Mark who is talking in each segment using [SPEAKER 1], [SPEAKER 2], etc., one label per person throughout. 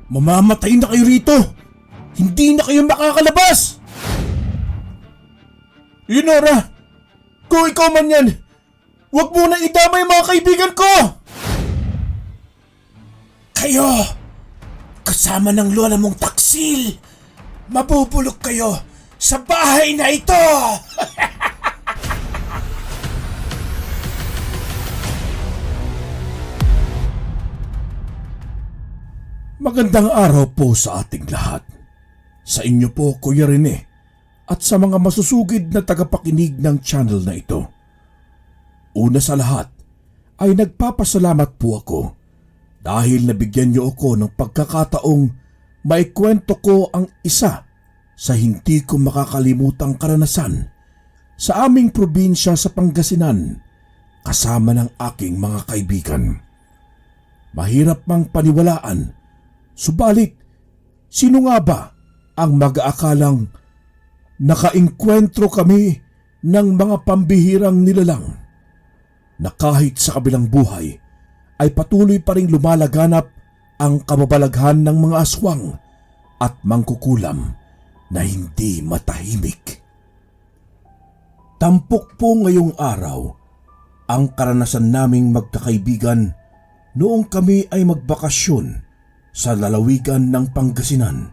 [SPEAKER 1] Mamamatay na kayo rito! Hindi na kayo makakalabas! Leonora! Kung ikaw man yan, huwag mo na idamay mga kaibigan ko! Kayo! Kasama ng lola mong taksil! Mabubulok kayo sa bahay na ito! Magandang araw po sa ating lahat. Sa inyo po, Kuya Rene, at sa mga masusugid na tagapakinig ng channel na ito. Una sa lahat ay nagpapasalamat po ako dahil nabigyan niyo ako ng pagkakataong maikwento ko ang isa sa hindi ko makakalimutang karanasan sa aming probinsya sa Pangasinan kasama ng aking mga kaibigan. Mahirap mang paniwalaan, subalit sino nga ba ang mag-aakalang nakainkwentro kami ng mga pambihirang nilalang na kahit sa kabilang buhay ay patuloy pa ring lumalaganap ang kababalaghan ng mga aswang at mangkukulam na hindi matahimik. Tampok po ngayong araw ang karanasan naming magkakaibigan noong kami ay magbakasyon sa lalawigan ng Pangasinan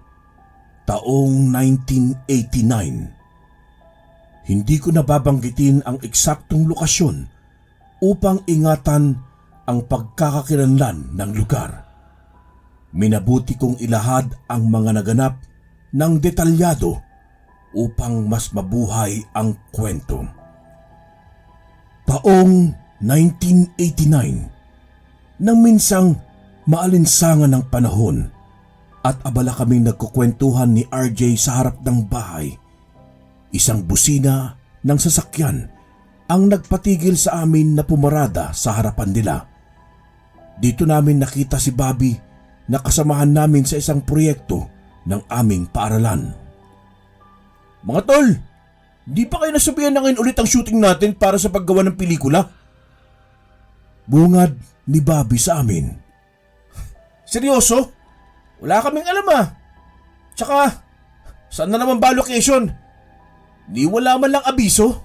[SPEAKER 1] taong 1989. Hindi ko nababanggitin ang eksaktong lokasyon upang ingatan ang pagkakakilanlan ng lugar. Minabuti kong ilahad ang mga naganap ng detalyado upang mas mabuhay ang kwento. Taong 1989, nang minsang maalinsangan ng panahon at abala kaming nagkukwentuhan ni RJ sa harap ng bahay, isang busina ng sasakyan ang nagpatigil sa amin na pumarada sa harapan nila. Dito namin nakita si Bobby na kasamahan namin sa isang proyekto ng aming paaralan. Mga tol, di pa kayo nasabihan na ngayon ulit ang shooting natin para sa paggawa ng pelikula? Bungad ni Bobby sa amin. Seryoso? Wala kaming alam Tsaka, saan na naman ba location? Di wala man lang abiso.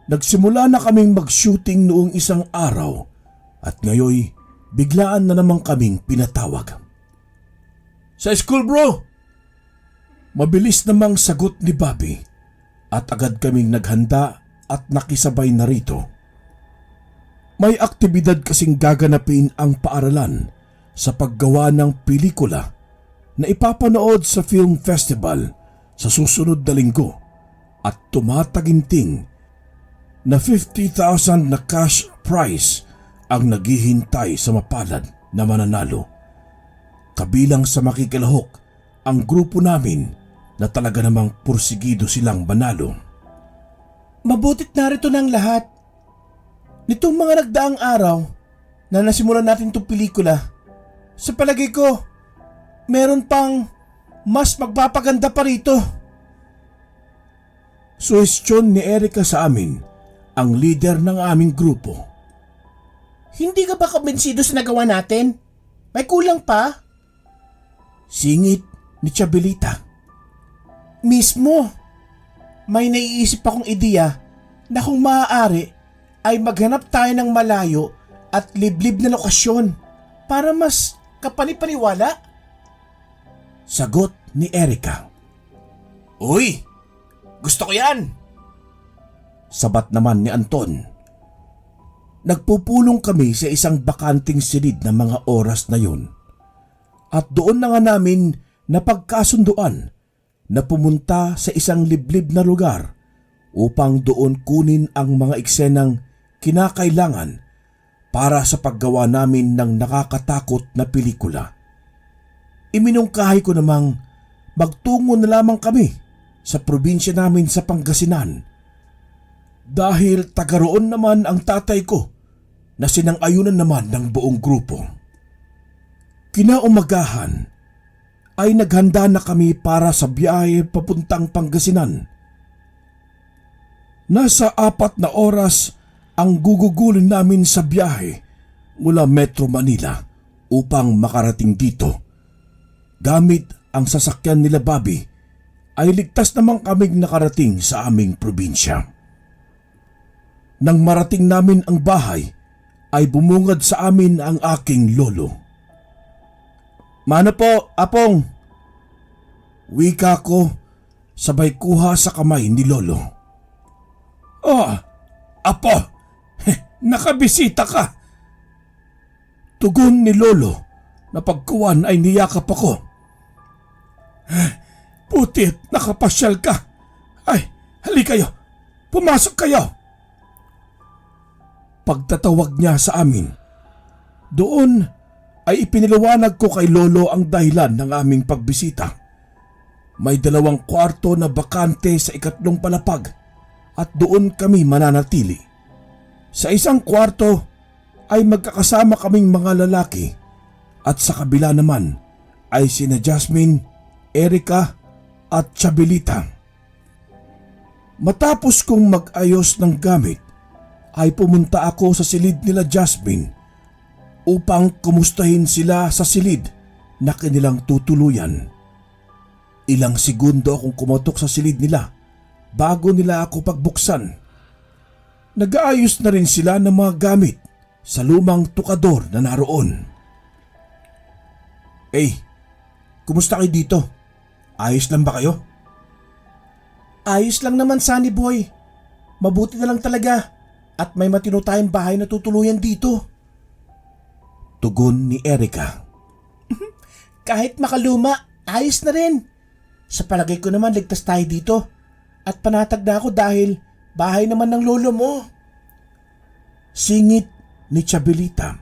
[SPEAKER 1] Nagsimula na kaming mag-shooting noong isang araw at ngayoy biglaan na naman kaming pinatawag. Sa school bro! Mabilis namang sagot ni Bobby at agad kaming naghanda at nakisabay na rito. May aktibidad kasing gaganapin ang paaralan sa paggawa ng pelikula na ipapanood sa film festival sa susunod na linggo at tumataginting na 50,000 na cash prize ang naghihintay sa mapalad na mananalo. Kabilang sa makikilahok ang grupo namin na talaga namang pursigido silang manalo. Mabutit narito ng lahat. Nitong mga nagdaang araw na nasimulan natin itong pelikula, sa palagay ko, meron pang mas magpapaganda pa rito. Suhestyon ni Erica sa amin, ang leader ng aming grupo. Hindi ka ba kumbinsido sa nagawa natin? May kulang pa? Singit ni Chabelita. Mismo, may naiisip akong ideya na kung maaari ay maghanap tayo ng malayo at liblib na lokasyon para mas kapanipaniwala. Sagot ni Erica. Uy, gusto ko yan! Sabat naman ni Anton. Nagpupulong kami sa isang bakanting silid na mga oras na yun. At doon na nga namin napagkasunduan na pumunta sa isang liblib na lugar upang doon kunin ang mga eksenang kinakailangan para sa paggawa namin ng nakakatakot na pelikula. Iminungkahi ko namang magtungo na lamang kami sa probinsya namin sa Pangasinan dahil taga roon naman ang tatay ko na sinang-ayunan naman ng buong grupo. Kinaumagahan ay naghanda na kami para sa biyahe papuntang Pangasinan. Nasa 4 na oras ang gugugulin namin sa biyahe mula Metro Manila upang makarating dito. Gamit ang sasakyan nila Bobby ay ligtas naman kaming nakarating sa aming probinsya. Nang marating namin ang bahay ay bumungad sa amin ang aking lolo. "Mano po, Apong?" Wika ko sabay kuha sa kamay ni lolo. "Oh, Apo, nakabisita ka." Tugon ni lolo na pagkuwan ay niyakap ako. "Putit, nakapasyal ka. Ay, hali kayo. Pumasok kayo." Pagtatawag niya sa amin, doon ay ipiniliwanag ko kay lolo ang dahilan ng aming pagbisita. May 2 kwarto na bakante sa 3 palapag at doon kami mananatili. Sa 1 kwarto ay magkakasama kaming mga lalaki at sa kabila naman ay sina Jasmine, Erica at Chabelita. Matapos kong mag-ayos ng gamit ay pumunta ako sa silid nila Jasmine upang kumustahin sila sa silid na kanilang tutuluyan. Ilang segundo akong kumatok sa silid nila bago nila ako pagbuksan. Nag-aayos na rin sila ng mga gamit sa lumang tukador na naroon. Kumusta kayo dito? Ayos lang ba kayo?" "Ayos lang naman, Sunny Boy. Mabuti na lang talaga at may matino tayong bahay na tutuluyan dito." Tugon ni Erica. "Kahit makaluma, ayos na rin. Sa palagay ko naman ligtas tayo dito at panatag na ako dahil bahay naman ng lolo mo." Singit ni Chabelita.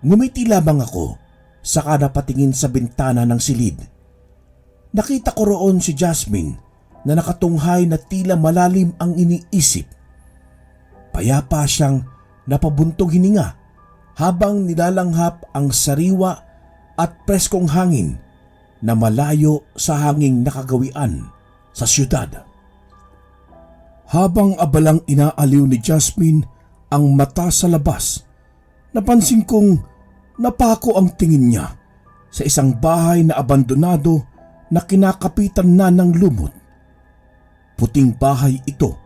[SPEAKER 1] Ngumiti lamang ako saka napatingin sa bintana ng silid. Nakita ko roon si Jasmine na nakatunghay na tila malalim ang iniisip. Payapa siyang napabuntong hininga habang nilalanghap ang sariwa at preskong hangin na malayo sa hanging nakagawian sa syudad. Habang abalang inaaliw ni Jasmine ang mata sa labas, napansin kong napako ang tingin niya sa isang bahay na abandonado na kinakapitan na ng lumot. Puting bahay ito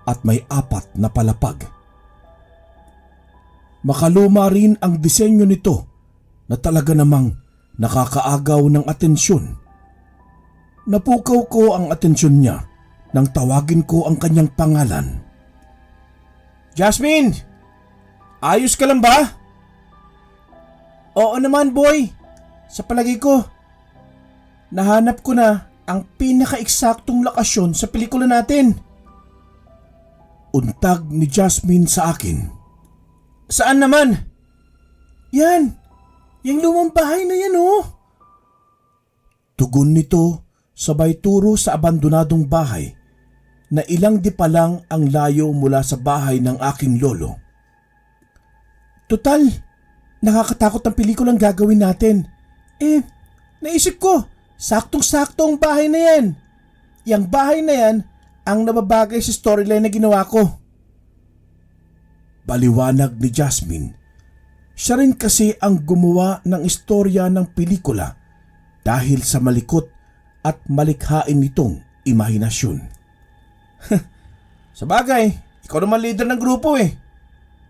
[SPEAKER 1] at may 4 na palapag. Makaluma rin ang disenyo nito na talaga namang nakakaagaw ng atensyon. Napukaw ko ang atensyon niya nang tawagin ko ang kanyang pangalan. "Jasmine! Ayos ka lang ba?" "Oo naman, boy. Sa palagay ko, nahanap ko na ang pinaka-eksaktong lokasyon sa pelikula natin." Untag ni Jasmine sa akin. "Saan naman?" "Yan, yung lumang bahay na yan oh." Tugon nito sabay turo sa abandonadong bahay na ilang di pa lang ang layo mula sa bahay ng aking lolo. "Total, nakakatakot ang pelikulang gagawin natin. Naisip ko, saktong-sakto ang bahay na yan. Yang bahay na yan ang nababagay sa storyline na ginawa ko." Paliwanag ni Jasmine. Siya rin kasi ang gumawa ng istorya ng pelikula dahil sa malikot at malikhain nitong imahinasyon. "Sabagay, ikaw naman leader ng grupo eh.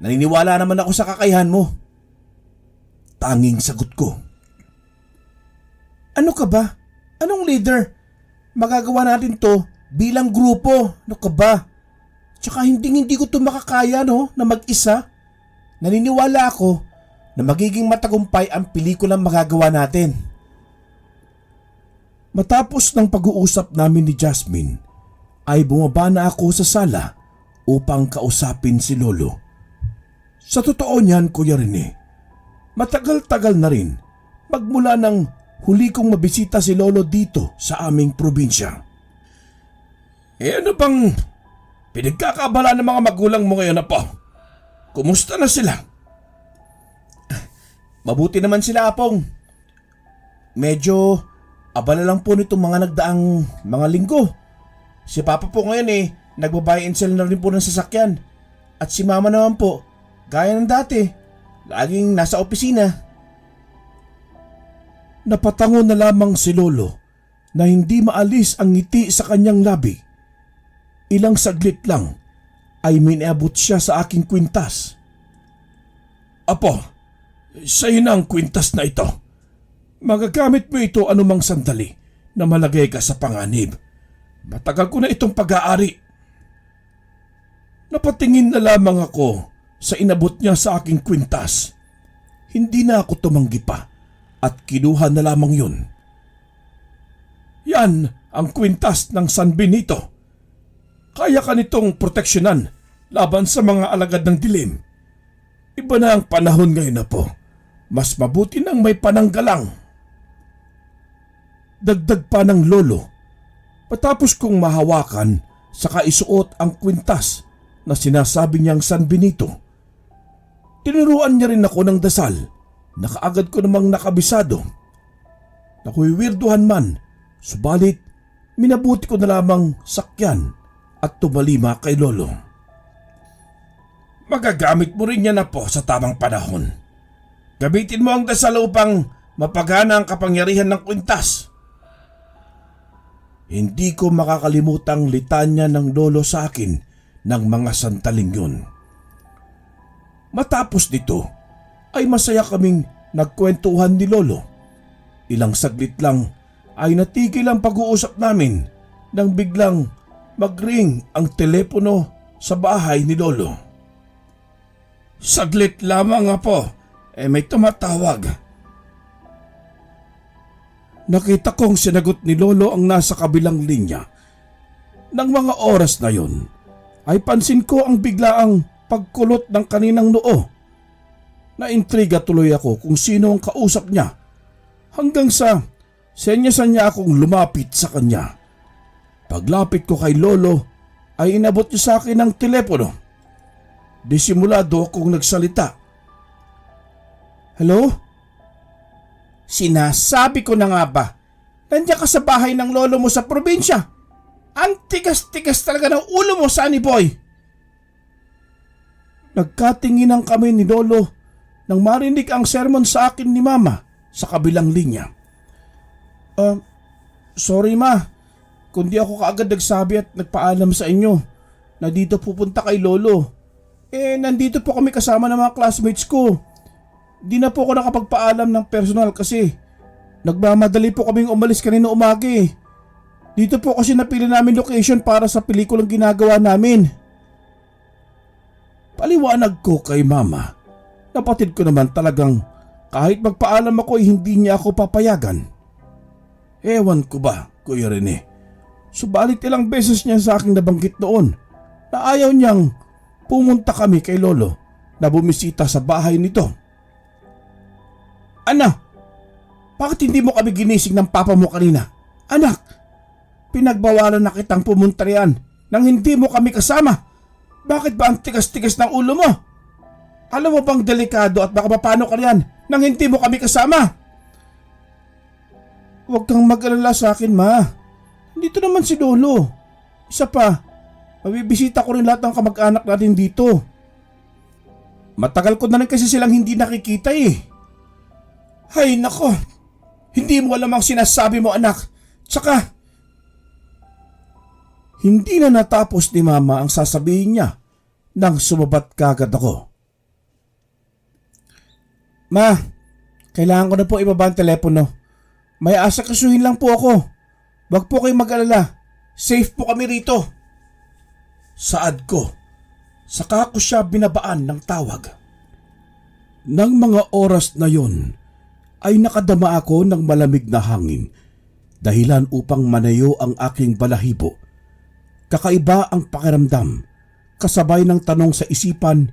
[SPEAKER 1] Naniniwala naman ako sa kakayahan mo." Tanging sagot ko. "Ano ka ba? Anong leader? Magagawa natin to bilang grupo. Ano ka ba? Tsaka hindi ko to makakaya na mag-isa. Naniniwala ako na magiging matagumpay ang pelikulang magagawa natin." Matapos ng pag-uusap namin ni Jasmine, ay bumaba na ako sa sala upang kausapin si lolo. Sa totoo niyan, Kuya Rene, matagal-tagal na rin magmula ng huli kong mabisita si lolo dito sa aming probinsya. Ano bang pinagkakabala ng mga magulang mo ngayon, Apo? Kumusta na sila? Mabuti naman sila, Apong. Medyo abala lang po nitong mga nagdaang mga linggo. Si Papa po ngayon
[SPEAKER 2] nagbabuy and sell na rin po ng sasakyan. At si Mama naman po, gaya ng dati, Laging nasa opisina.
[SPEAKER 1] Napatango na lamang si Lolo na hindi maalis ang ngiti sa kanyang labi. Ilang saglit lang ay minaabot siya sa aking kwintas. Apo, sa'yo na ang kwintas na ito. Magagamit mo ito anumang sandali na malagay ka sa panganib. Matagal ko na itong pag-aari. Napatingin na lamang ako sa inabot niya sa aking kwintas. Hindi na ako tumanggi pa at kinuha na lamang yun. Yan ang kwintas ng San Benito. Kaya ka nitong proteksyonan laban sa mga alagad ng dilim. Iba na ang panahon ngayon na po. Mas mabuti nang may pananggalang. Dagdag pa ng Lolo, patapos kong mahawakan saka isuot ang kwintas na sinasabi niyang San Benito. Tinuruan niya rin ako ng dasal na kaagad ko namang nakabisado. Nakuwiwirduhan man, subalit minabuti ko na lamang sakyan at tumalima kay Lolo. Magagamit mo rin yan na po sa tamang panahon. Gamitin mo ang dasal upang mapagana ang kapangyarihan ng kwintas. Hindi ko makakalimutang litanya ng Lolo sa akin ng mga sandaling yun. Matapos nito ay masaya kaming nagkwentuhan ni Lolo. Ilang saglit lang ay natigil ang pag-uusap namin nang biglang mag-ring ang telepono sa bahay ni Lolo. Saglit lamang nga po, may tumatawag. Nakita kong sinagot ni Lolo ang nasa kabilang linya. Nang mga oras na yon, ay pansin ko ang biglaang pagkulot ng kaninang noo. Naintriga tuloy ako kung sino ang kausap niya, hanggang sa senyasan niya akong lumapit sa kanya. Paglapit ko kay Lolo ay inabot niya sa akin ang telepono. Disimulado akong nagsalita. Hello? Sinasabi ko na nga ba, nandiyan ka sa bahay ng lolo mo sa probinsya. Ang tigas-tigas talaga ng ulo mo, Sunny Boy. Nagkatinginan kami ni Lolo nang marinig ang sermon sa akin ni Mama sa kabilang linya. Sorry ma, kundi ako kaagad nagsabi at nagpaalam sa inyo na dito pupunta kay Lolo. Nandito po kami kasama ng mga classmates ko. Di na po ako nakapagpaalam ng personal kasi nagmamadali po kaming umalis kanina umaga eh. Dito po kasi napili namin location para sa pelikulang ginagawa namin. Paliwanag ko kay Mama. Napatid ko naman talagang kahit magpaalam ako ay hindi niya ako papayagan. Ewan ko ba, Kuya Rene. Subalit ilang beses niya sa aking nabanggit noon na ayaw niyang pumunta kami kay Lolo na bumisita sa bahay nito. Anak, bakit hindi mo kami ginising ng papa mo kanina? Anak, pinagbawalan na kitang pumunta riyan nang hindi mo kami kasama. Bakit ba ang tigas-tigas ng ulo mo? Alam mo bang delikado at baka mapano ka riyan nang hindi mo kami kasama? Huwag kang mag-alala sa akin, ma. Dito naman si Lolo. Isa pa, mabibisita ko rin lahat ng kamag-anak natin dito. Matagal ko na rin kasi silang hindi nakikita eh. Ay nako, hindi mo alam ang sinasabi mo anak. Tsaka, hindi na natapos ni Mama ang sasabihin niya nang sumabat kagad ako. Ma, kailangan ko na po ibaba ang telepono. May asakasuhin lang po ako. Wag po kayong mag-alala. Safe po kami rito. Saad ko. Saka ko siya binabaan ng tawag. Nang mga oras na yon, ay nakadama ako ng malamig na hangin dahilan upang manayo ang aking balahibo. Kakaiba ang pakiramdam, kasabay ng tanong sa isipan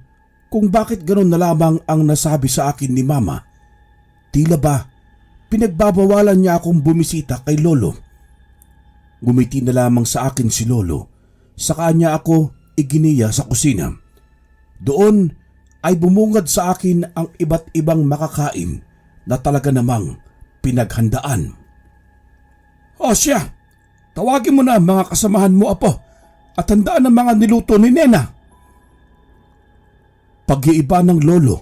[SPEAKER 1] kung bakit ganoon na lamang ang nasabi sa akin ni Mama. Tila ba pinagbabawalan niya akong bumisita kay Lolo? Gumiti na lamang sa akin si Lolo, saka niya ako iginiya sa kusina. Doon ay bumungad sa akin ang iba't ibang makakain na talaga namang pinaghandaan. O siya, tawagin mo na ang mga kasamahan mo apo at handaan ang mga niluto ni Nena. Pag-iiba ng Lolo,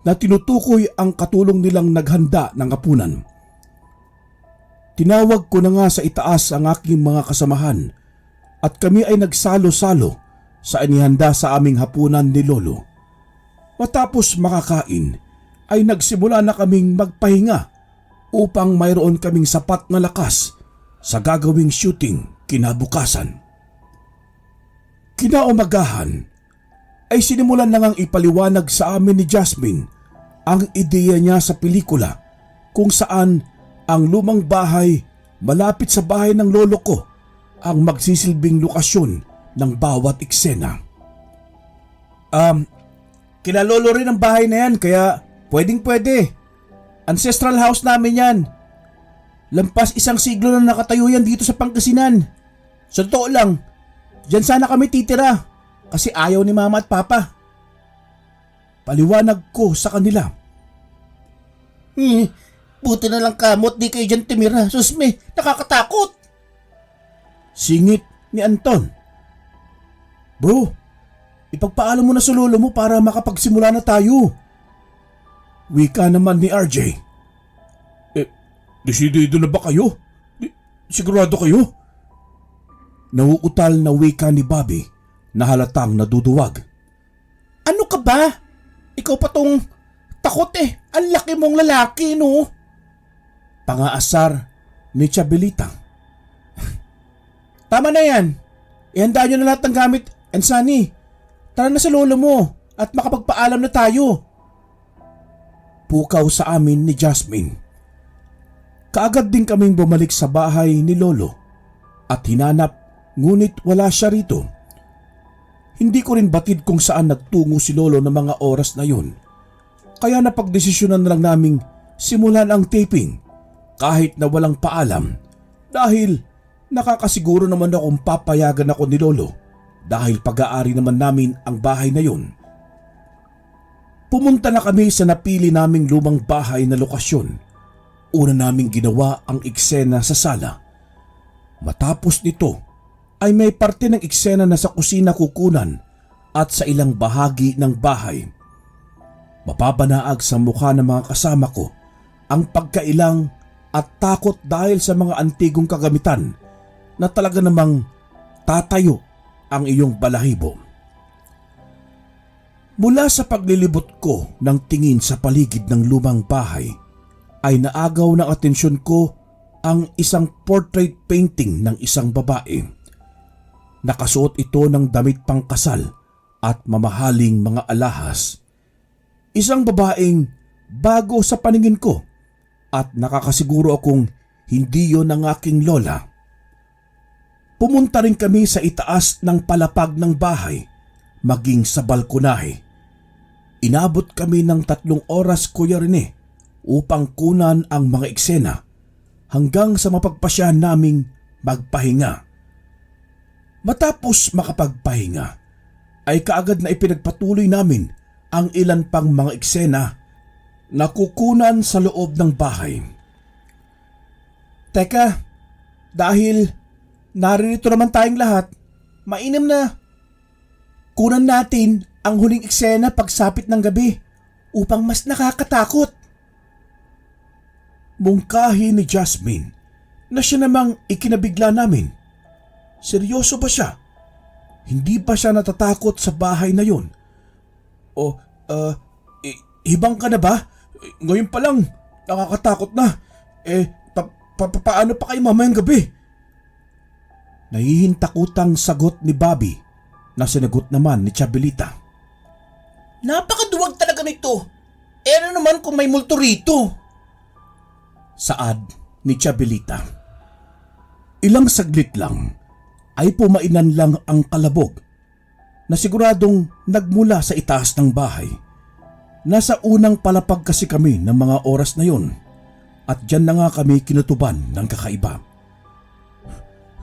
[SPEAKER 1] na tinutukoy ang katulong nilang naghanda ng hapunan. Tinawag ko na nga sa itaas ang aking mga kasamahan at kami ay nagsalo-salo sa inihanda sa aming hapunan ni Lolo. Matapos makakain ay nagsimula na kaming magpahinga upang mayroon kaming sapat na lakas sa gagawing shooting kinabukasan. Kinaumagahan ay sinimulan na ngang ipaliwanag sa amin ni Jasmine ang ideya niya sa pelikula kung saan ang lumang bahay malapit sa bahay ng lolo ko ang magsisilbing lokasyon ng bawat eksena. Kinalolo rin ang bahay na yan kaya pwedeng pwede. Ancestral house namin yan. Lampas 1 siglo na nakatayo yan dito sa Pangasinan. Sa totoo lang, dyan sana kami titira kasi ayaw ni mama at papa. Paliwanag ko sa kanila.
[SPEAKER 2] Buti na lang kamot di kayo dyan timira. Susme, nakakatakot.
[SPEAKER 1] Singit ni Anton. Bro, ipagpaalam mo na sa lolo mo para makapagsimula na tayo. Wika naman ni RJ. Desidido na ba kayo? Sigurado kayo? Nauutal na wika ni Bobby na halatang naduduwag.
[SPEAKER 2] Ano ka ba? Ikaw pa tong takot eh. Ang laki mong lalaki, no?
[SPEAKER 1] Pangaasar ni Chabelita.
[SPEAKER 2] Tama na yan. Ihanda nyo na lahat ng gamit. And Sunny, tara na sa lolo mo at makapagpaalam na tayo.
[SPEAKER 1] Pukaw sa amin ni Jasmine. Kaagad din kaming bumalik sa bahay ni Lolo at hinanap ngunit wala siya rito. Hindi ko rin batid kung saan nagtungo si Lolo ng mga oras na yun. Kaya napagdesisyonan na lang naming simulan ang taping kahit na walang paalam dahil nakakasiguro naman akong papayagan ako ni Lolo dahil pag-aari naman namin ang bahay na yun. Pumunta na kami sa napili naming lumang bahay na lokasyon. Una naming ginawa ang eksena sa sala. Matapos nito ay may parte ng eksena na sa kusina kukunan at sa ilang bahagi ng bahay. Mapapanaag sa mukha ng mga kasama ko ang pagkailang at takot dahil sa mga antigong kagamitan na talaga namang tatayo ang iyong balahibo. Mula sa paglilibot ko ng tingin sa paligid ng lumang bahay, ay naagaw ng atensyon ko ang isang portrait painting ng isang babae. Nakasuot ito ng damit pangkasal at mamahaling mga alahas. Isang babaeng bago sa paningin ko at nakakasiguro akong hindi yon ang aking lola. Pumunta rin kami sa itaas ng palapag ng bahay, maging sa balkonahe. Inabot kami ng 3 oras, Kuya Rene, upang kunan ang mga eksena hanggang sa mapagpasyahan naming magpahinga. Matapos makapagpahinga, ay kaagad na ipinagpatuloy namin ang ilan pang mga eksena na kukunan sa loob ng bahay.
[SPEAKER 2] Teka, dahil naririto naman tayong lahat, mainam na. Kunan natin ang huling eksena pagsapit ng gabi upang mas nakakatakot.
[SPEAKER 1] Mungkahi ni Jasmine na siya namang ikinabigla namin. Seryoso ba siya? Hindi ba siya natatakot sa bahay na yon? Ibang ka na ba? Ngayon pa lang, nakakatakot na. Paano pa kayo mamayang gabi? Nahihintakutang sagot ni Bobby na sinagot naman ni Chabelita.
[SPEAKER 2] Napakaduwag talaga nito. Ano naman kung may multo rito?
[SPEAKER 1] Saad ni Chabelita. Ilang saglit lang ay pumainan lang ang kalabog na siguradong nagmula sa itaas ng bahay. Nasa unang palapag kasi kami ng mga oras na yon at dyan na nga kami kinutuban ng kakaiba.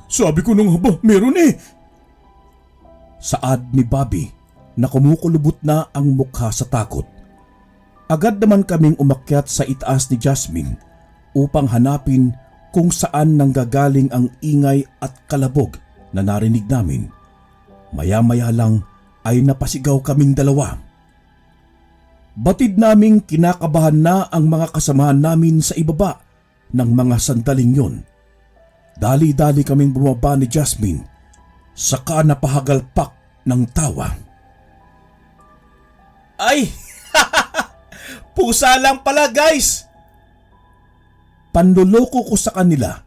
[SPEAKER 1] Sabi ko nung haba, meron eh! Saad ni Bobby na kumukulubot na ang mukha sa takot. Agad naman kaming umakyat sa itaas ni Jasmine upang hanapin kung saan nanggagaling ang ingay at kalabog na narinig namin. Maya-maya lang ay napasigaw kaming dalawa. Batid naming kinakabahan na ang mga kasamahan namin sa ibaba ng mga sandaling yun. Dali-dali kaming bumaba ni Jasmine, saka napahagalpak ng tawa.
[SPEAKER 2] Ay! Pusa lang pala, guys!
[SPEAKER 1] Panloloko ko sa kanila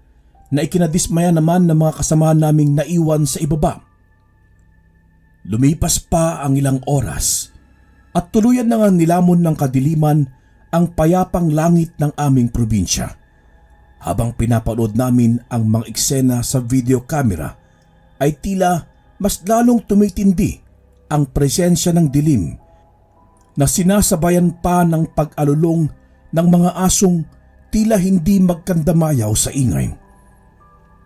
[SPEAKER 1] na ikinadismaya naman ng mga kasamahan naming naiwan sa ibaba. Lumipas pa ang ilang oras at tuluyan na nga nilamon ng kadiliman ang payapang langit ng aming probinsya. Habang pinapanood namin ang mga eksena sa video camera ay tila mas lalong tumitindi ang presensya ng dilim na sinasabayan pa ng pag-alulong ng mga asong tila hindi magkandamayaw sa ingay.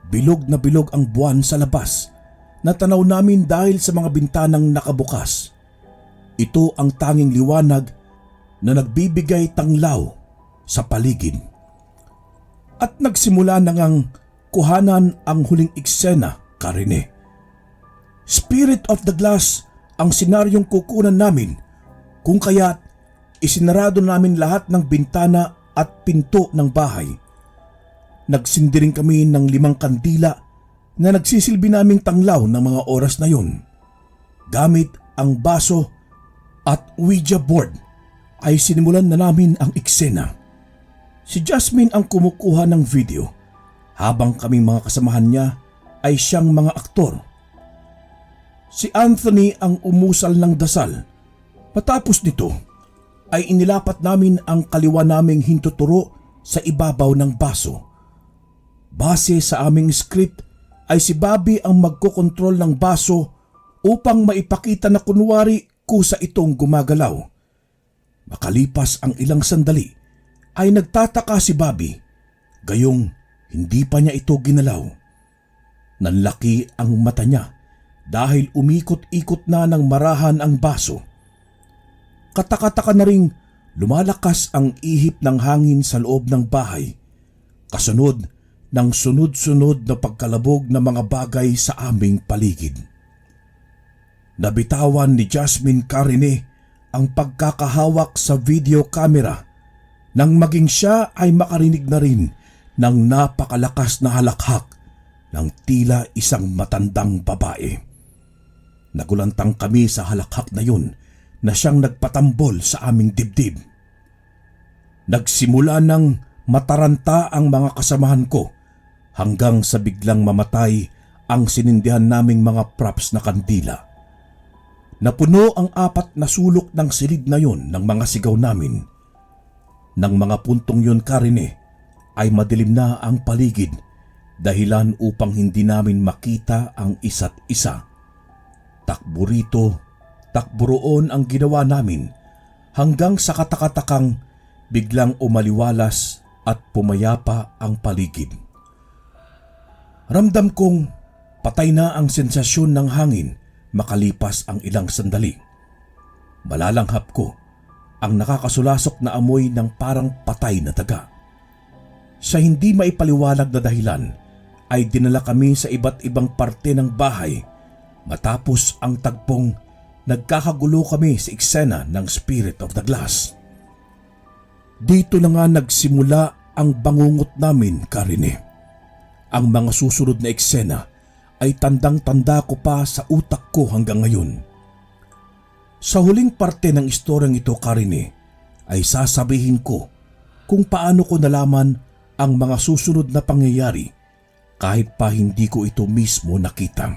[SPEAKER 1] Bilog na bilog ang buwan sa labas na tanaw namin dahil sa mga bintanang nakabukas. Ito ang tanging liwanag na nagbibigay tanglaw sa paligid. At nagsimula na ngang kuhanan ang huling eksena, Karine. Spirit of the Glass ang senaryong kukunan namin, kung kaya't isinarado namin lahat ng bintana at pinto ng bahay. Nagsindi rin kami ng 5 kandila na nagsisilbi naming tanglaw ng mga oras na yun. Gamit ang baso at Ouija board ay sinimulan na namin ang eksena. Si Jasmine ang kumukuha ng video habang kaming mga kasamahan niya ay siyang mga aktor. Si Anthony ang umusal ng dasal. Matapos nito ay inilapat namin ang kaliwa naming hintuturo sa ibabaw ng baso. Base sa aming script ay si Bobby ang magkokontrol ng baso upang maipakita na kunwari kusa itong gumagalaw. Makalipas ang ilang sandali ay nagtataka si Bobby, gayong hindi pa niya ito ginalaw. Nanlaki ang mata niya dahil umikot-ikot na ng marahan ang baso. Kataka-taka na ring lumalakas ang ihip ng hangin sa loob ng bahay, kasunod ng sunod-sunod na pagkalabog ng mga bagay sa aming paligid. Nabitawan ni Jasmine Karine ang pagkakahawak sa video camera nang maging siya ay makarinig na rin ng napakalakas na halakhak ng tila isang matandang babae. Nagulantang kami sa halakhak na yun na siyang nagpatambol sa aming dibdib. Nagsimula ng mataranta ang mga kasamahan ko hanggang sa biglang mamatay ang sinindihan naming mga props na kandila. Napuno ang 4 na sulok ng silid na yun ng mga sigaw namin. Nang mga puntong yun, Karine, ay madilim na ang paligid, dahilan upang hindi namin makita ang isa't isa. Takbo rito, takbo roon ang ginawa namin hanggang sa katakatakang biglang umaliwalas at pumayapa ang paligid. Ramdam kong patay na ang sensasyon ng hangin makalipas ang ilang sandali. Malalanghap ko ang nakakasulasok na amoy ng parang patay na daga. Sa hindi maipaliwanag na dahilan ay dinala kami sa iba't ibang parte ng bahay matapos ang tagpong nagkakagulo kami sa eksena ng Spirit of the Glass. Dito na nga nagsimula ang bangungot namin, Karine. Ang mga susunod na eksena ay tandang-tanda ko pa sa utak ko hanggang ngayon. Sa huling parte ng istoryang ito, Karine, ay sasabihin ko kung paano ko nalaman ang mga susunod na pangyayari kahit pa hindi ko ito mismo nakita.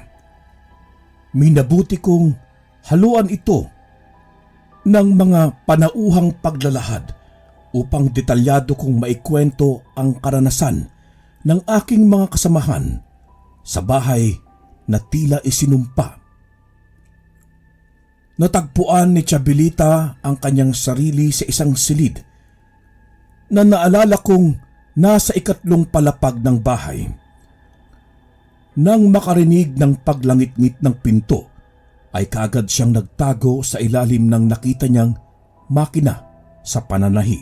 [SPEAKER 1] Minabuti kong haluan ito ng mga panauhang paglalahad upang detalyado kong maikwento ang karanasan ng aking mga kasamahan sa bahay na tila isinumpa. Natagpuan ni Chabelita ang kanyang sarili sa isang silid na naalala kong nasa 3 palapag ng bahay. Nang makarinig ng paglangit-ngit ng pinto, ay kaagad siyang nagtago sa ilalim ng nakita niyang makina sa pananahi.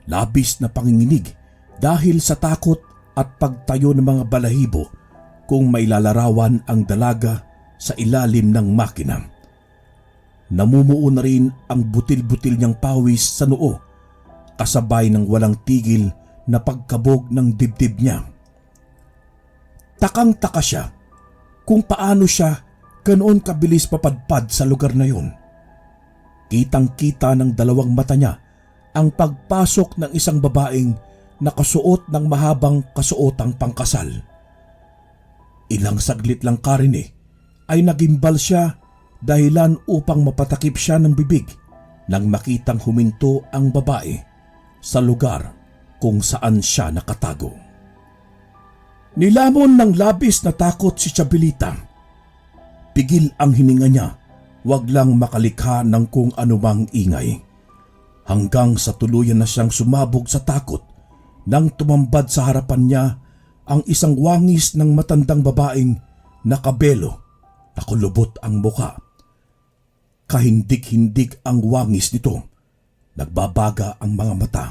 [SPEAKER 1] Labis na panginginig dahil sa takot at pagtayo ng mga balahibo kung mailalarawan ang dalaga sa ilalim ng makina. namumuo na rin ang butil-butil niyang pawis sa noo, kasabay ng walang tigil na pagkabog ng dibdib niya. Takang-taka siya kung paano siya ganoon kabilis papadpad sa lugar na yun. Kitang-kita ng dalawang mata niya ang pagpasok ng isang babaeng nakasuot ng mahabang kasuotang pangkasal. Ilang saglit lang karine ay nagimbal siya dahilan upang mapatakip siya ng bibig nang makitang huminto ang babae sa lugar kung saan siya nakatago. Nilamon ng labis na takot si Chabelita. Pigil ang hininga niya, wag lang makalikha ng kung anumang ingay. Hanggang sa tuluyan na siyang sumabog sa takot nang tumambad sa harapan niya ang isang wangis ng matandang babaeng nakabelo, nakulubot ang muka. Kahindik-hindik ang wangis nito. Nagbabaga ang mga mata.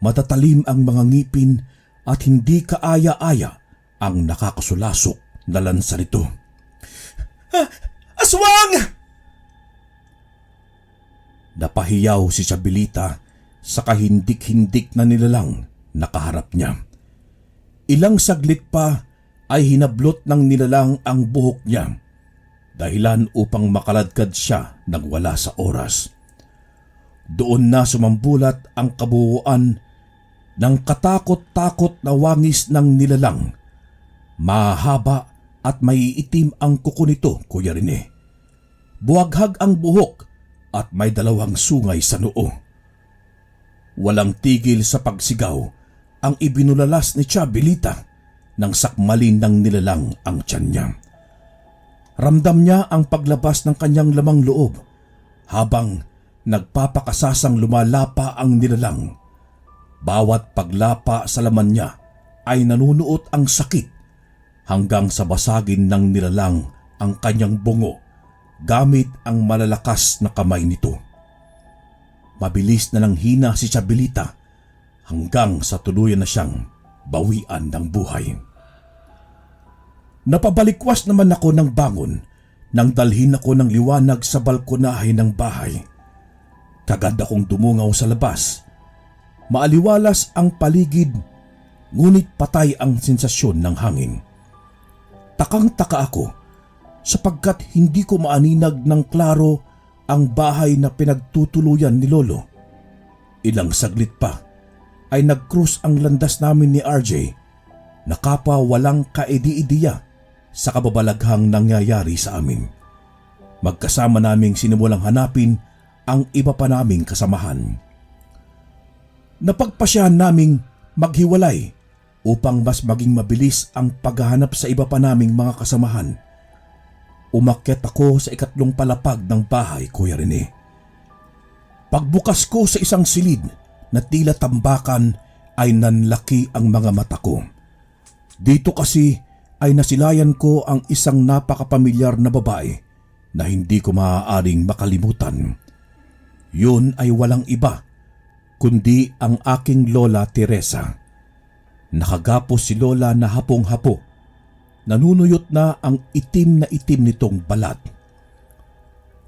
[SPEAKER 1] Matatalim ang mga ngipin at hindi kaaya-aya ang nakakasulasok na lansa nito.
[SPEAKER 2] Aswang!
[SPEAKER 1] Napahiyaw si Chabelita sa kahindik-hindik na nilalang nakaharap niya. Ilang saglit pa ay hinablot ng nilalang ang buhok niya, dahilan upang makaladkad siya nang wala sa oras. Doon na sumambulat ang kabuuan ng katakot-takot na wangis ng nilalang. Mahaba at maiitim ang kuko nito, Kuya Rene. Buwaghag ang buhok at may dalawang sungay sa noo. Walang tigil sa pagsigaw ang ibinulalas ni Chabelita nang sakmalin ng nilalang ang tiyan niya. Ramdam niya ang paglabas ng kanyang lamang loob habang nagpapakasasang lumalapa ang nilalang. Bawat paglapa sa laman niya ay nanunuot ang sakit hanggang sa basagin ng nilalang ang kanyang bungo gamit ang malalakas na kamay nito. Mabilis na nanghina si Chabelita hanggang sa tuluyan na siyang bawian ng buhay. Napabalikwas naman ako ng bangon nang dalhin ako ng liwanag sa balkonahe ng bahay. Kagad akong dumungaw sa labas. Maaliwalas ang paligid, ngunit patay ang sensasyon ng hangin. Takang-taka ako sapagkat hindi ko maaninag ng klaro ang bahay na pinagtutuluyan ni Lolo. Ilang saglit pa ay nag-cruise ang landas namin ni RJ na kapwa walang kaidi-idiya sa kababalaghang nangyayari sa amin. Magkasama naming sinimulang hanapin ang iba pa naming kasamahan. Napagpasyahan naming maghiwalay upang mas maging mabilis ang paghahanap sa iba pa naming mga kasamahan. Umakyat ako sa ikatlong palapag ng bahay, Kuya Rene. Pagbukas ko sa isang silid na tila tambakan ay nanlaki ang mga mata ko. Dito kasi ay nasilayan ko ang isang napakapamilyar na babae na hindi ko maaaring makalimutan. Yun ay walang iba kundi ang aking Lola Teresa. Nakagapos si Lola na hapong-hapo. Nanunuyot na ang itim na itim nitong balat.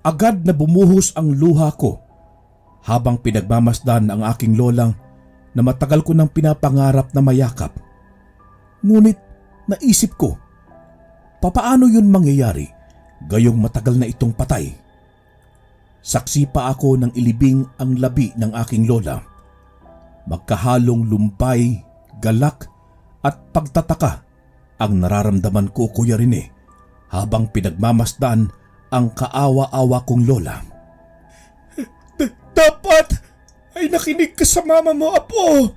[SPEAKER 1] Agad na bumuhos ang luha ko habang pinagmamasdan ang aking lolang na matagal ko nang pinapangarap na mayakap. Ngunit naisip ko, papaano yun mangyayari gayong matagal na itong patay? Saksi pa ako ng ilibing ang labi ng aking lola. Magkahalong lumbay, galak at pagtataka ang nararamdaman ko, Kuya Rene, habang pinagmamasdan ang kaawa-awa kong lola.
[SPEAKER 2] Dapat ay nakinig ka sa mama mo, Apo.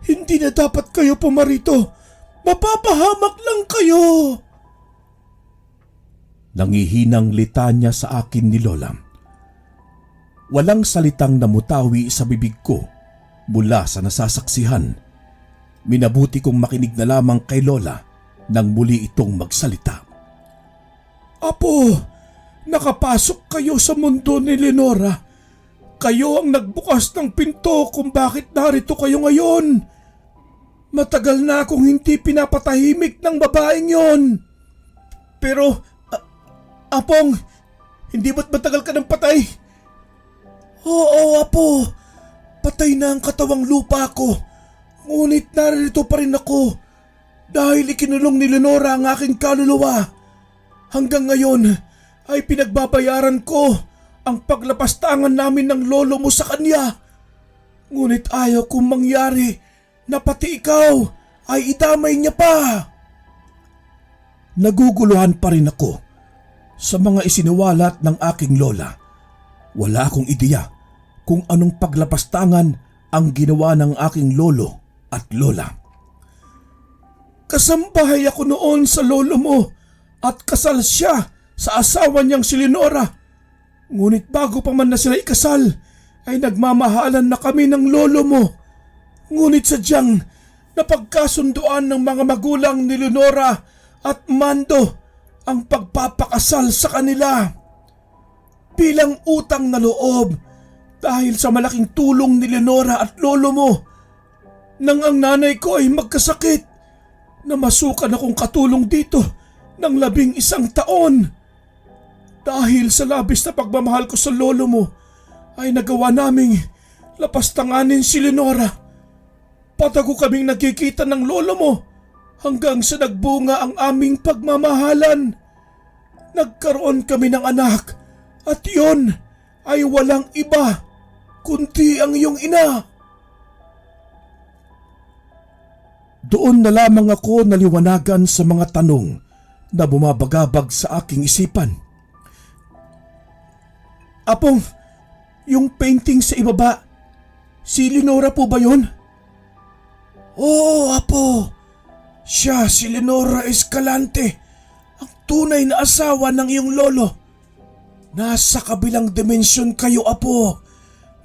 [SPEAKER 2] Hindi na dapat kayo pumarito. Mapapahamak lang kayo.
[SPEAKER 1] Nangihinang litanya sa akin ni Lola. Walang salitang namutawi sa bibig ko mula sa nasasaksihan. Minabuti kong makinig na lamang kay Lola nang muli itong magsalita.
[SPEAKER 2] Apo, nakapasok kayo sa mundo ni Lenora. Kayo ang nagbukas ng pinto kung bakit narito kayo ngayon. Matagal na akong hindi pinapatahimik ng babaeng yon. Pero, Apong, Hindi ba't matagal ka ng patay? Oo, Apo. Patay na ang katawang lupa ko. Ngunit narito pa rin ako dahil ikinulong ni Leonora ang aking kaluluwa. Hanggang ngayon ay pinagbabayaran ko ang paglapastangan namin ng lolo mo sa kanya. Ngunit ayaw kong mangyari na pati ikaw ay idamay niya pa.
[SPEAKER 1] Naguguluhan pa rin ako sa mga isiniwalat ng aking lola. Wala akong ideya kung anong paglapastangan ang ginawa ng aking lolo at lola.
[SPEAKER 2] Kasambahay ako noon sa lolo mo at kasal siya sa asawa niyang si Leonora. Ngunit bago pa man na sila ikasal ay nagmamahalan na kami ng lolo mo. Ngunit sadyang napagkasunduan ng mga magulang ni Leonora at Mando ang pagpapakasal sa kanila. Bilang utang na loob dahil sa malaking tulong ni Leonora at lolo mo, nang ang nanay ko ay magkasakit, namasukan akong katulong dito ng 11 taon. Dahil sa labis na pagmamahal ko sa lolo mo, ay nagawa naming lapastanganin si Leonora. Patago kaming nagkikita ng lolo mo hanggang sa nagbunga ang aming pagmamahalan. Nagkaroon kami ng anak at yon ay walang iba kundi ang iyong ina.
[SPEAKER 1] Doon na lamang ako naliwanagan sa mga tanong na bumabagabag sa aking isipan.
[SPEAKER 2] Apong, yung painting sa ibaba, si Leonora po ba yun? Oo, Apo. Siya si Leonora Escalante, ang tunay na asawa ng iyong lolo. Nasa kabilang dimensyon kayo, Apo.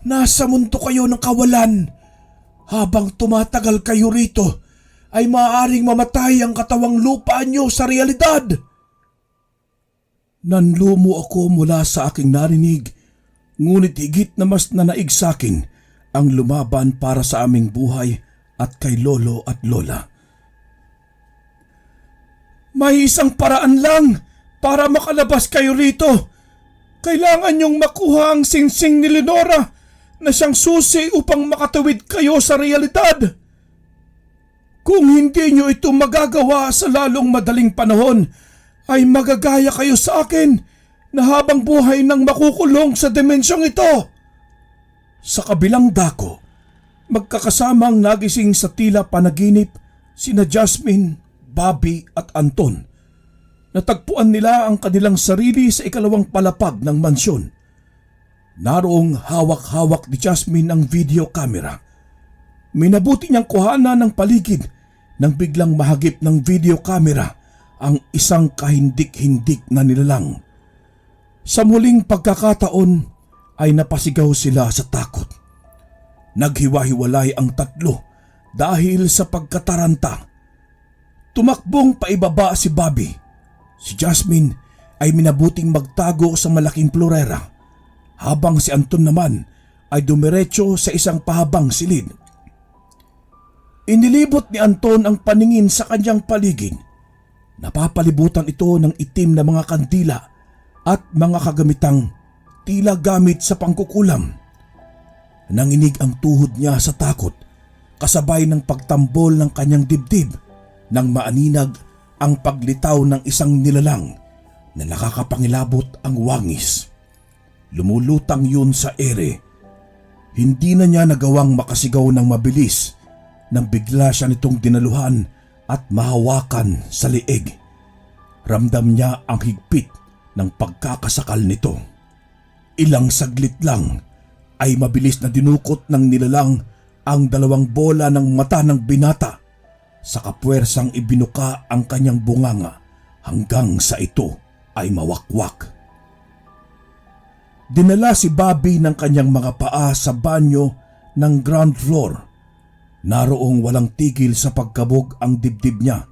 [SPEAKER 2] Nasa mundo kayo ng kawalan. Habang tumatagal kayo rito, ay maaaring mamatay ang katawang lupa niyo sa realidad.
[SPEAKER 1] Nanlumo ako mula sa aking narinig, ngunit higit na mas nanaig sa akin ang lumaban para sa aming buhay at kay lolo at lola.
[SPEAKER 2] May isang paraan lang para makalabas kayo rito. Kailangan niyong makuha ang singsing ni Leonora na siyang susi upang makatawid kayo sa realidad. Kung hindi niyo ito magagawa sa lalong madaling panahon, ay magagaya kayo sa akin na habang buhay nang makukulong sa dimensyong ito.
[SPEAKER 1] Sa kabilang dako, magkakasamang nagising sa tila panaginip sina Jasmine, Bobby at Anton. Natagpuan nila ang kanilang sarili sa ikalawang palapag ng mansyon. Naroong hawak-hawak ni Jasmine ang video camera. Minabuti niyang kuhanan ng paligid nang biglang mahagip ng video camera ang isang kahindik-hindik na nilalang. Sa muling pagkakataon ay napasigaw sila sa takot. Naghiwa-hiwalay ang tatlo dahil sa pagkataranta. Tumakbong paibaba si Bobby. Si Jasmine ay minabuting magtago sa malaking florera, habang si Anton naman ay dumiretso sa isang pahabang silid. Inilibot ni Anton ang paningin sa kanyang paligid. Napapalibutan ito ng itim na mga kandila at mga kagamitang tila gamit sa pangkukulam. Nanginig ang tuhod niya sa takot, kasabay ng pagtambol ng kanyang dibdib nang maaninag ang paglitaw ng isang nilalang na nakakapangilabot ang wangis. Lumulutang yun sa ere. Hindi na niya nagawang makasigaw ng mabilis nang bigla siya nitong dinaluhan at mahawakan sa liig. Ramdam niya ang higpit ng pagkakasakal nito. Ilang saglit lang ay mabilis na dinukot ng nilalang ang 2 bola ng mata ng binata. Sa kapuwersang ibinuka ang kanyang bunganga hanggang sa ito ay mawakwak. Dinala si Bobby ng kanyang mga paa sa banyo ng ground floor. Naroong walang tigil sa pagkabog ang dibdib niya,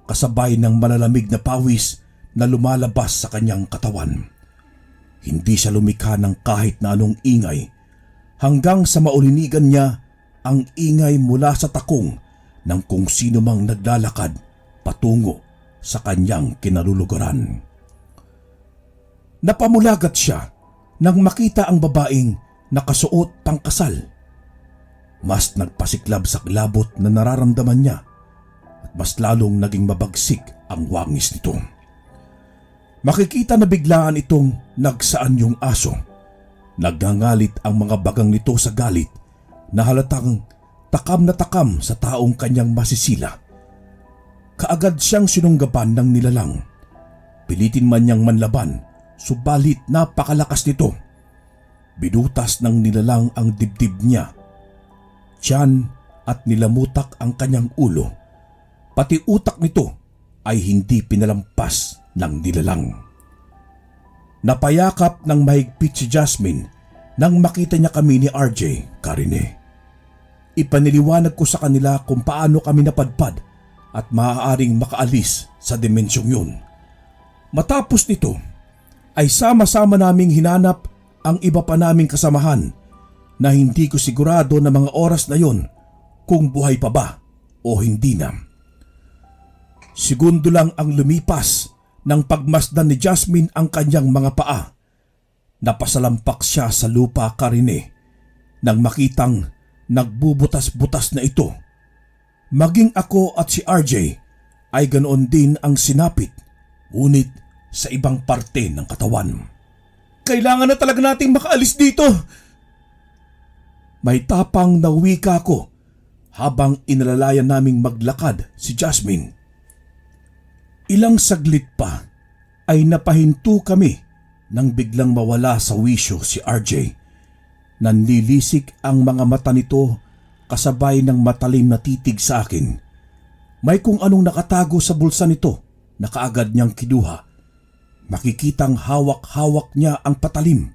[SPEAKER 1] kasabay ng malalamig na pawis na lumalabas sa kanyang katawan. Hindi siya lumikha ng kahit na anong ingay, hanggang sa maulinigan niya ang ingay mula sa takong ng kung sino mang naglalakad patungo sa kanyang kinalulugaran. Napamulagat siya nang makita ang babaeng nakasuot pangkasal. Mas nagpasiklab sa kilabot na nararamdaman niya at mas lalong naging mabagsik ang wangis nito. Makikita na biglaan itong nagsaan yung aso. Nagngangalit ang mga bagang nito sa galit na halatang takam na takam sa taong kanyang masisila. Kaagad siyang sinunggaban ng nilalang. Pilitin man niyang manlaban, subalit napakalakas nito. Binutas ng nilalang ang dibdib niya, tiyan at nilamutak ang kanyang ulo. Pati utak nito ay hindi pinalampas ng nilalang. Napayakap ng mahigpit si Jasmine nang makita niya kami ni RJ, Karine. Ipaniliwanag ko sa kanila kung paano kami napadpad at maaaring makaalis sa dimensyong yun. Matapos nito ay sama-sama naming hinanap ang iba pa naming kasamahan na hindi ko sigurado na mga oras na yon kung buhay pa ba o hindi na. Segundo lang ang lumipas nang pagmasdan ni Jasmine ang kanyang mga paa. Napasalampak siya sa lupa, Karine, nang makitang nagbubutas-butas na ito. Maging ako at si RJ ay ganoon din ang sinapit, ngunit sa ibang parte ng katawan.
[SPEAKER 2] Kailangan na talaga nating makaalis dito.
[SPEAKER 1] May tapang na wika ko habang inalalayan naming maglakad si Jasmine. Ilang saglit pa ay napahinto kami nang biglang mawala sa wisyo si RJ. Nanlilisik ang mga mata nito kasabay ng matalim na titig sa akin. May kung anong nakatago sa bulsa nito na kaagad niyang kinuha. Makikitang hawak-hawak niya ang patalim.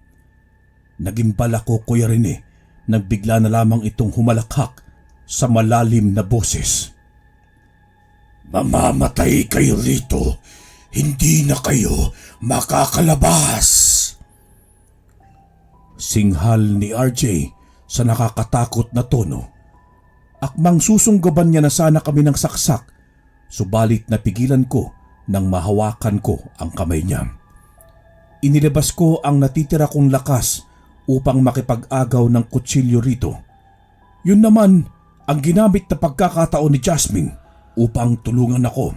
[SPEAKER 1] Nagimbal ako, Kuya Rene, nang bigla na lamang itong humalakhak sa malalim na boses. Mamamatay kayo rito. Hindi na kayo makakalabas. Singhal ni RJ sa nakakatakot na tono. Akmang susunggaban niya na sana kami ng saksak, subalit napigilan ko nang mahawakan ko ang kamay niya. Inilabas ko ang natitira kong lakas upang makipag-agaw ng kutsilyo rito. Yun naman ang ginamit na pagkakataon ni Jasmine upang tulungan ako.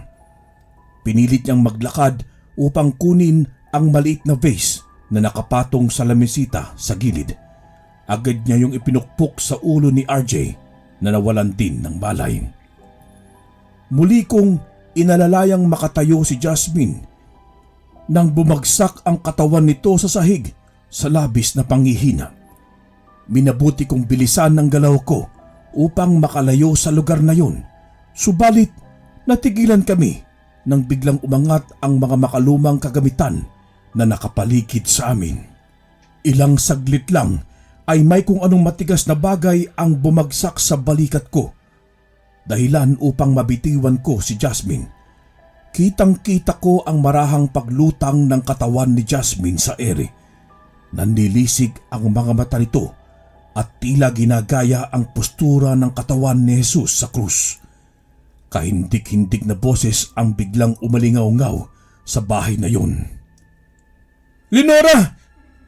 [SPEAKER 1] Pinilit niyang maglakad upang kunin ang maliit na vase na nakapatong sa lamesita sa gilid. Agad niya yung ipinukpok sa ulo ni RJ na nawalan din ng malay. Muli kong inalalayang makatayo si Jasmine nang bumagsak ang katawan nito sa sahig sa labis na panghihina. Minabuti kong bilisan ng galaw ko upang makalayo sa lugar na yun. Subalit natigilan kami nang biglang umangat ang mga makalumang kagamitan na nakapaligid sa amin. Ilang saglit lang ay may kung anong matigas na bagay ang bumagsak sa balikat ko. Dahilan upang mabitiwan ko si Jasmine. Kitang-kita ko ang marahang paglutang ng katawan ni Jasmine sa ere. Nanlilisig ang mga mata nito at tila ginagaya ang postura ng katawan ni Jesus sa krus. Kahindik-hindik na boses ang biglang umalingaw-ngaw sa bahay na yun.
[SPEAKER 2] Lenora!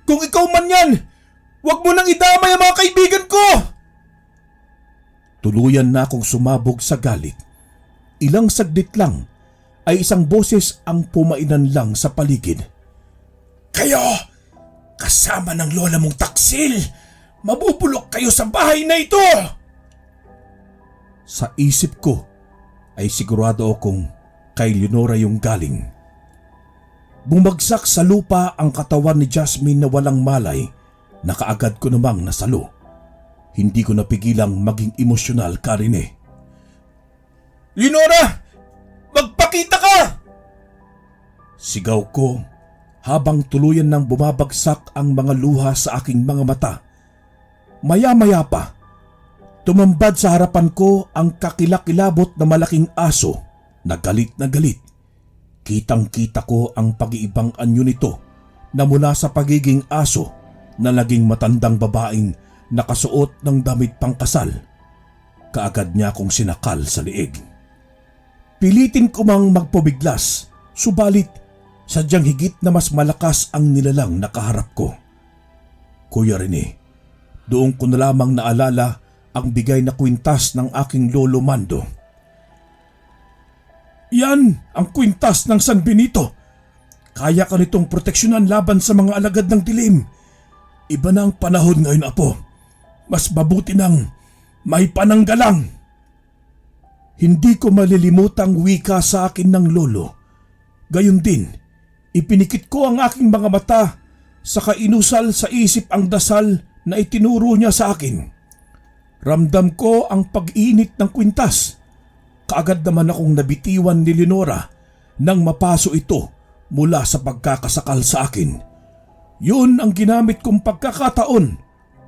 [SPEAKER 2] Kung ikaw man yan, huwag mo nang idamay ang mga kaibigan ko!
[SPEAKER 1] Tuluyan na akong sumabog sa galit. Ilang saglit lang ay isang boses ang pumainan lang sa paligid. Kayo! Kasama ng lola mong taksil! Mabubulok kayo sa bahay na ito! Sa isip ko ay sigurado akong kay Leonora yung galing. Bumagsak sa lupa ang katawan ni Jasmine na walang malay na kaagad ko namang nasalo. Hindi ko napigilang maging emosyonal, Karine.
[SPEAKER 2] Lenora! Magpakita ka!
[SPEAKER 1] Sigaw ko habang tuluyan nang bumabagsak ang mga luha sa aking mga mata. Maya-maya pa, tumambad sa harapan ko ang kakilakilabot na malaking aso na galit na galit. Kitang-kita ko ang pag-iibang anyo nito na mula sa pagiging aso na naging matandang babaeng nakasuot ng damit pangkasal. Kaagad niya akong sinakal sa liig. Pilitin ko mang magpabiglas, subalit Sadyang higit na mas malakas ang nilalang nakaharap ko. Kuya Rene, doon ko na lamang naalala ang bigay na kwintas ng aking lolo Mando. Yan ang kwintas ng San Benito. Kaya ka nitong proteksyonan laban sa mga alagad ng dilim. Iba na ang panahon ngayon, Apo. Mas mabuti nang may pananggalang. Hindi ko malilimutang wika sa akin ng lolo. Gayon din, ipinikit ko ang aking mga mata sa kainusal sa isip ang dasal na itinuro niya sa akin. Ramdam ko ang pag-init ng kwintas. Kaagad naman akong nabitiwan ni Leonora nang mapaso ito mula sa pagkakasakal sa akin. Yun ang ginamit kong pagkakataon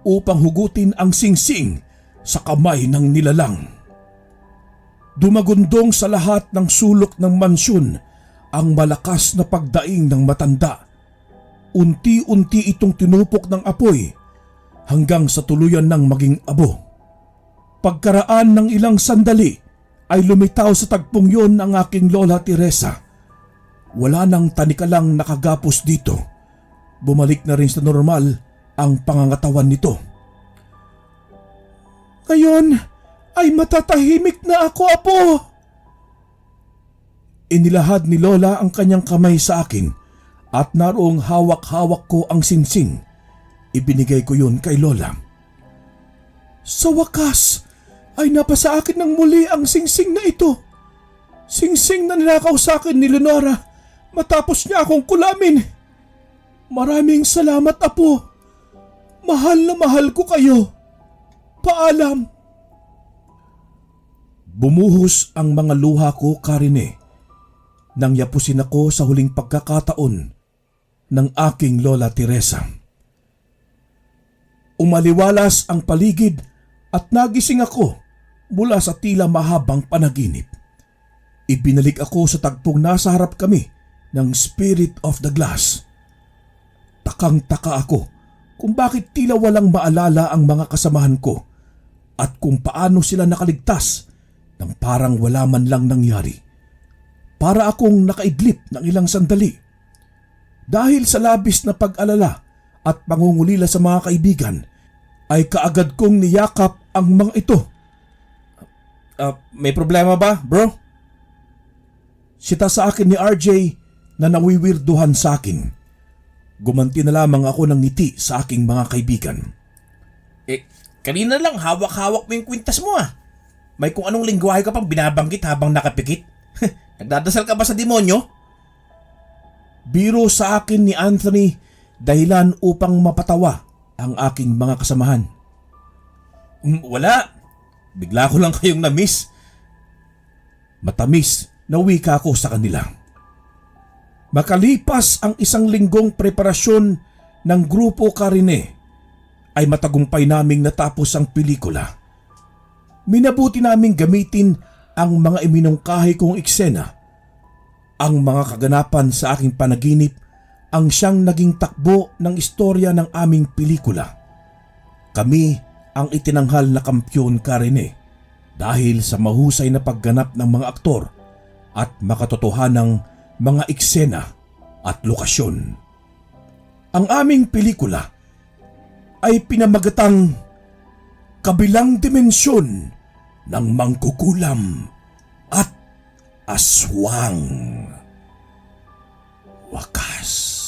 [SPEAKER 1] upang hugutin ang singsing sa kamay ng nilalang. Dumagundong sa lahat ng sulok ng mansyon ang malakas na pagdaing ng matanda. Unti-unti itong tinupok ng apoy hanggang sa tuluyan ng maging abo. Pagkaraan ng ilang sandali ay lumitaw sa tagpong yon ang aking Lola Teresa. Wala nang tanikalang nakagapos dito. Bumalik na rin sa normal ang pangangatawan nito. Ngayon ay matatahimik na ako, Apo. Inilahad ni Lola ang kanyang kamay sa akin at naroong hawak-hawak ko ang singsing. Ibinigay ko yun kay Lola. Sa wakas ay napasa akin ng muli ang singsing na ito. Singsing na nilakaw sa akin ni Leonora matapos niya akong kulamin. Maraming salamat, Apo. Mahal na mahal ko kayo. Paalam. Bumuhos ang mga luha ko, Karine, nang yapusin ako sa huling pagkakataon ng aking Lola Teresa. Umaliwalas ang paligid at nagising ako mula sa tila mahabang panaginip. Ibinalik ako sa tagpong nasa harap kami ng Spirit of the Glass. Takang-taka ako kung bakit tila walang maalala ang mga kasamahan ko at kung paano sila nakaligtas nang parang wala man lang nangyari. Para akong nakaidlip ng ilang sandali. Dahil sa labis na pag-alala at pangungulila sa mga kaibigan, ay kaagad kong niyakap ang mga ito. May problema ba, bro? Sita sa akin ni RJ na nawiwirduhan sa akin. Gumanti na lamang ako ng ngiti sa aking mga kaibigan.
[SPEAKER 2] Kanina lang hawak-hawak mo yung kwintas mo ah. May kung anong lingwahe ka pang binabanggit habang nakapikit. Nagdadasal ka ba sa demonyo?
[SPEAKER 1] Biro sa akin ni Anthony dahilan upang mapatawa ang aking mga kasamahan.
[SPEAKER 2] Wala. Bigla ko lang kayong na-miss.
[SPEAKER 1] Matamis na wika ko sa kanila. Makalipas ang isang linggong preparasyon ng grupo Karine, ay matagumpay naming natapos ang pelikula. Minabuti naming gamitin ang mga iminungkahi kong eksena. Ang mga kaganapan sa aking panaginip ang siyang naging takbo ng istorya ng aming pelikula. Kami ang itinanghal na kampyon, Karine, dahil sa mahusay na pagganap ng mga aktor at makatotohanang mga eksena at lokasyon. Ang aming pelikula ay pinamagatang Kabilang Dimensyon ng Mangkukulam at Aswang. Wakas.